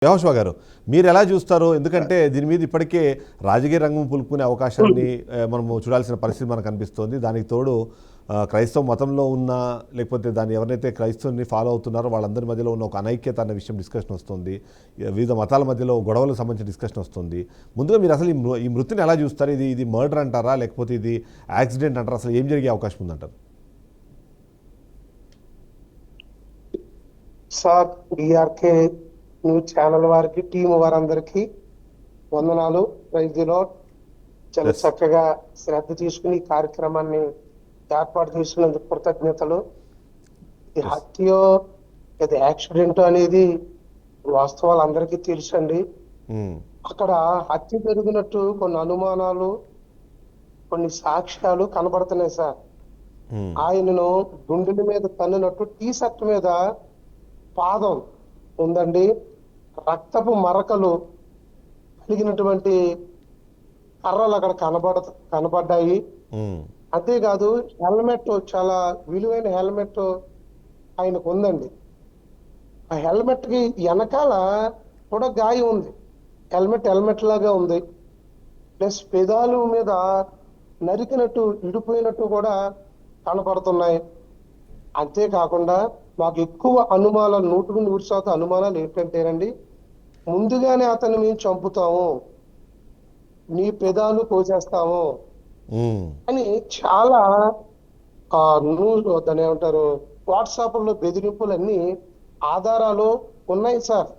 యహోషువ గారు, మీరు ఎలా చూస్తారు? ఎందుకంటే దీని మీద ఇప్పటికే రాజకీయ రంగం పులుపుకునే అవకాశాన్ని మనము చూడాల్సిన పరిస్థితి మనకు కనిపిస్తోంది. దానికి తోడు క్రైస్తవ మతంలో ఉన్న లేకపోతే దాన్ని ఎవరైతే క్రైస్తవుని ఫాలో అవుతున్నారో వాళ్ళందరి మధ్యలో ఉన్న ఒక అనైక్యత అన్న విషయం డిస్కషన్ వస్తుంది. వివిధ మతాల మధ్యలో గొడవలకు సంబంధించిన డిస్కషన్ వస్తుంది. ముందుగా మీరు అసలు ఈ మృతిని ఎలా చూస్తారు? ఇది మర్డర్ అంటారా, లేకపోతే ఇది యాక్సిడెంట్ అంటారా? అసలు ఏం జరిగే అవకాశం ఉందంటారు? సార్, బీఆర్కే న్యూస్ ఛానల్ వారికి, టీం వారందరికీ వందనాలు. Praise the lord. చాలా చక్కగా శ్రద్ధ తీసుకుని ఈ కార్యక్రమాన్ని ఏర్పాటు చేసినందుకు కృతజ్ఞతలు. ఇది హత్య ఇది యాక్సిడెంట్ అనేది వాస్తవాలు అందరికీ తెలుసండి. అక్కడ హత్య జరిగినట్టు కొన్ని అనుమానాలు, కొన్ని సాక్ష్యాలు కనబడుతున్నాయి సార్. ఆయనను గుండెల మీద తన్నినట్టు టీ షర్ట్ మీద పాదం ఉందండి. రక్తపు మరకలు కలిగినటువంటి కర్రలు అక్కడ కనబడ్డాయి. అంతేకాదు హెల్మెట్, చాలా విలువైన హెల్మెట్ ఆయనకు ఉందండి. ఆ హెల్మెట్ కి వెనకాల కూడా గాయం ఉంది. హెల్మెట్ లాగా ఉంది. ప్లస్ పెదాలు మీద నరికినట్టు, ఇడిపోయినట్టు కూడా కనపడుతున్నాయి. అంతేకాకుండా మాకు ఎక్కువ అనుమానాలు, 100% అనుమానాలు ఏంటంటేనండి, ముందుగానే అతన్ని మేము చంపుతాము, నీ పెదాలు కోసేస్తాము అని చాలా దాన్ని ఏమంటారు, వాట్సాప్ లో బెదిరింపులన్నీ ఆధారాలు ఉన్నాయి సార్.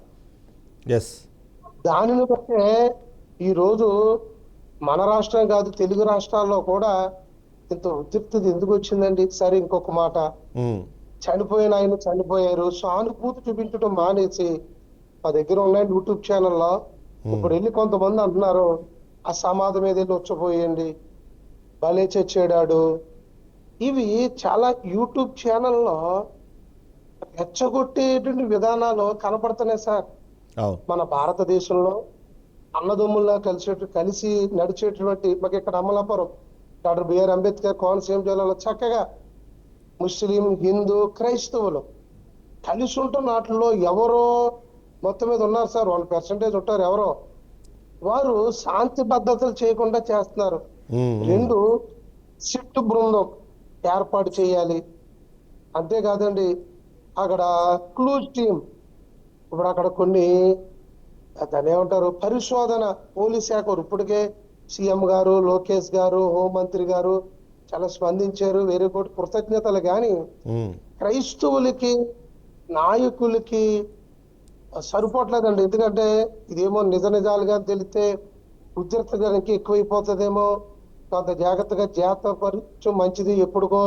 దానిని బట్టే ఈరోజు మన రాష్ట్రం కాదు, తెలుగు రాష్ట్రాల్లో కూడా ఇంత ఉద్రిక్తత ఎందుకు వచ్చిందండి? సరే, ఇంకొక మాట, చనిపోయిన ఆయన చనిపోయారు, సానుభూతి చూపించడం మానేసి మా దగ్గర ఉన్నాయి యూట్యూబ్ ఛానల్లో. ఇప్పుడు వెళ్ళి కొంతమంది అంటున్నారు, ఆ సమాధి మీద వెళ్ళి వచ్చపోయండి, భలే చచ్చాడాడు. ఇవి చాలా యూట్యూబ్ ఛానల్లో రెచ్చగొట్టేటువంటి విధానాలు కనపడుతున్నాయి సార్. మన భారతదేశంలో అన్నదమ్ముల్లా కలిసి నడిచేటువంటి, మాకు ఇక్కడ అమలాపురం డాక్టర్ బిఆర్ అంబేద్కర్ కోనసీమ జిల్లాలో చక్కగా ముస్లిం, హిందూ, క్రైస్తవులు కలిసి ఉంటున్న వాటిలో ఎవరో మొత్తం మీద ఉన్నారు సార్, 1% ఉంటారు ఎవరో. వారు శాంతి భద్రతలు చేయకుండా చేస్తున్నారు. 2, సిట్ బృందం ఏర్పాటు చేయాలి. అంతేకాదండి, అక్కడ క్లూజ్ టీం, ఇప్పుడు అక్కడ కొన్ని దాన్ని ఏమంటారు, పరిశోధన పోలీస్ శాఖ, ఇప్పటికే సీఎం గారు, లోకేష్ గారు, హోంమంత్రి గారు చాలా స్పందించారు. వేరే కోటి కృతజ్ఞతలు. కానీ క్రైస్తవులకి, నాయకులకి సరిపోవట్లేదండి. ఎందుకంటే ఇదేమో నిజాలుగా తెలిస్తే ఉద్రిక్తతకి ఎక్కువైపోతుందేమో, కొంత జాగ్రత్తగా జాగ్రత్త మంచిది, ఎప్పుడుకో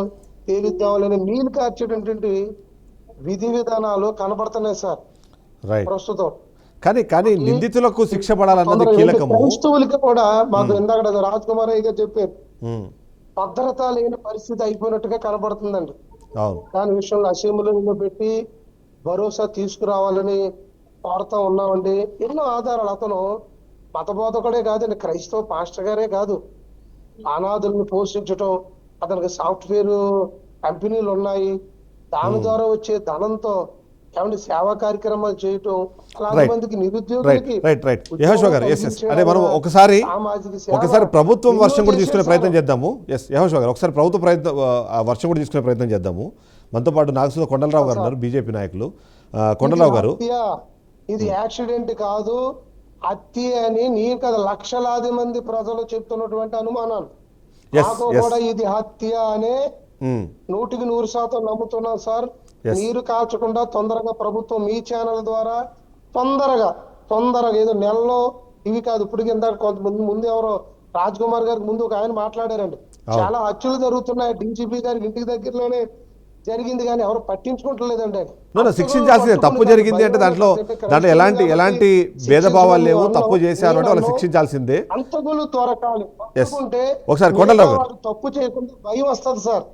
తేలిద్దామని నీళ్ళు కార్చేటటువంటి విధి విధానాలు కనబడుతున్నాయి సార్ ప్రస్తుతం. కానీ నిందితులకు శిక్ష పడాలన్నది కీలకము. క్రైస్తవులకి కూడా మాకు ఇందాక రాజ్ కుమార్ అయ్య గారు చెప్పారు, భద్రత లేని పరిస్థితి అయిపోయినట్టుగా కనబడుతుందండి. దాని విషయంలో అసెంబ్లీలో పెట్టి భరోసా తీసుకురావాలని కోరుతా ఉన్నామండి. ఎన్నో ఆధారాలు, అతను మతబోధకుడే కాదండి, క్రైస్తవ పాస్టర్ గారే కాదు, అనాథులను పోషించటం, అతనికి సాఫ్ట్వేర్ కంపెనీలు ఉన్నాయి, దాని ద్వారా వచ్చే ధనంతో ఏమంటే సేవా కార్యక్రమాలు చేయటం, అలాంటి మందికి నిరుద్యోగులకి. యహోషువ గారు, అదే మనం ఒకసారి ప్రభుత్వం వర్షం కూడా తీసుకునే ప్రయత్నం చేద్దాము. యహోషువ గారు, ఒకసారి ప్రభుత్వ వర్షం కూడా తీసుకునే ప్రయత్నం చేద్దాము. మనతో పాటు నాగసూద కొండలరావు గారు ఉన్నారు, బీజేపీ నాయకులు. కొండలరావు గారు, ఇది యాక్సిడెంట్ కాదు, హత్య అని నీకు కదా లక్షలాది మంది ప్రజలు చెప్తున్నటువంటి అనుమానాలు. నాకు కూడా ఇది హత్య అనే 100% నమ్ముతున్నాను సార్. నీరు కాల్చకుండా తొందరగా ప్రభుత్వం మీ ఛానల్ ద్వారా తొందరగా ఏదో నెలలో ఇవి కాదు, ఇప్పుడు ఇందాక కొంతమంది ముందు ఎవరో రాజ్ కుమార్ గారికి ముందు ఒక ఆయన మాట్లాడారండి, చాలా హత్యలు జరుగుతున్నాయి, డీజీపీ గారికి ఇంటికి దగ్గరలోనే జరిగింది, కానీ ఎవరు పట్టించుకుంటలేదండి. శిక్షించాల్సిందే. తప్పు జరిగింది అంటే దాంట్లో ఎలాంటి భేదభావాలు లేవు. తప్పు చేశారు అంటే వాళ్ళు శిక్షించాల్సిందే. అంతకులు త్వరకాలి. ఒకసారి కొండలరావు గారు, తప్పు చేయకుండా భయం వస్తుంది సార్.